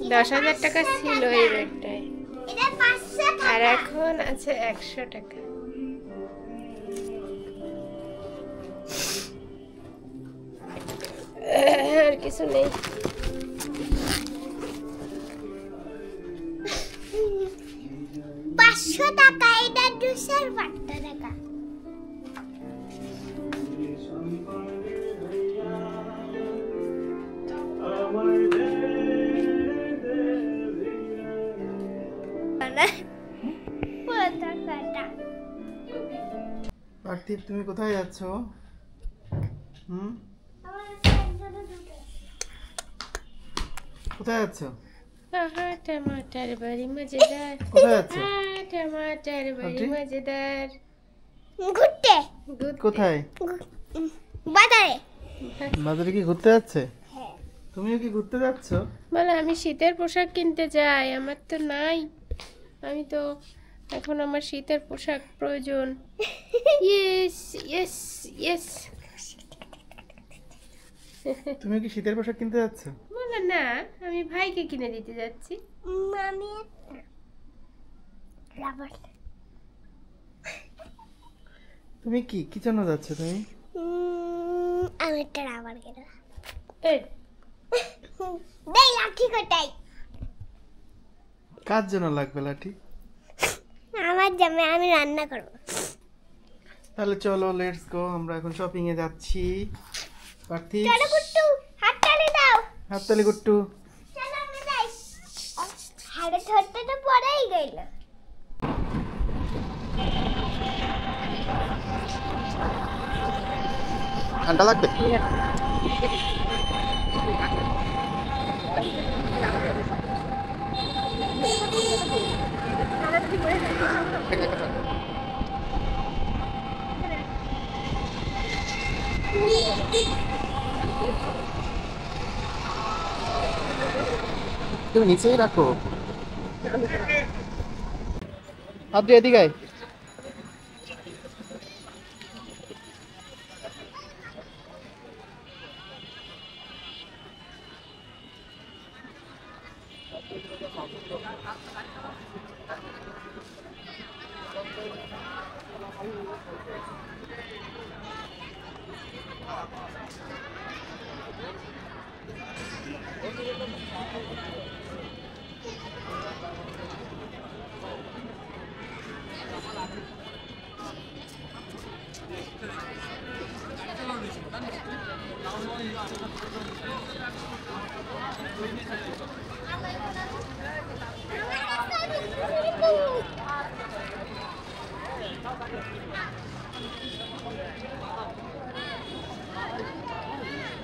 10,000 টাকা ছিল এই ব্যাগটায়, আর এখন আছে 100 টাকা। আর কিছু নেই। 500 টাকা, এটা 250 টাকা। পার্থিব, তুমি কোথায় যাচ্ছ? কোথায় যাচ্ছ? टमाटर बड़ी मजेदार। কোথায় যাচ্ছ? टमाटर बड़ी मजेदार। ঘুরতে। কোথায়? বাজারে। বাজারে কি ঘুরতে যাচ্ছে? তুমিও কি ঘুরতে যাচ্ছ? বলে আমি শীতের পোশাক কিনতে যাই, আমার তো নাই। আমি তো এখন আমার শীতের পোশাক প্রয়োজন। Yes yes yes. তুমি কি শীতের পোশাক কিনতে যাচ্ছ? বলে না, আমি ভাইকে কিনে দিতে যাচ্ছি। আমি রাবার। তুমি কি জন্য যাচ্ছ তুমি? আমি একটা রাবার কিনবো। এই দেই লাঠি কোটাই। কার জন্য লাগবে লাঠি? আমার জামে আমি রান্না করব। তাহলে চলো, লেটস গো, আমরা এখন শপিং এ যাচ্ছি। পার্থিব, চলো গুট্টু, হাততালি দাও। হাততালি গুট্টু। চলো আমরা যাই। হাড়ে ধরতে তো পড়েই গেল। ঠান্ডা লাগবে? তুমি নিচেই রাখো। আপনি এদিকে আয়।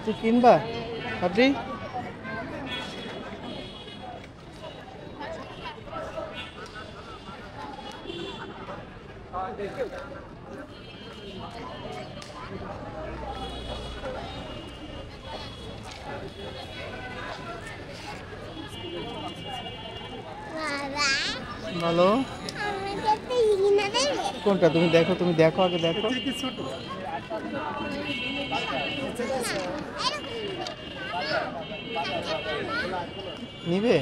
তুই কিনবা আপনি? বাবা, ভালো। আমাকে একটা ইগিনা দেবে? কোনটা? তুমি দেখো, তুমি দেখো, আগে দেখো। নিবে?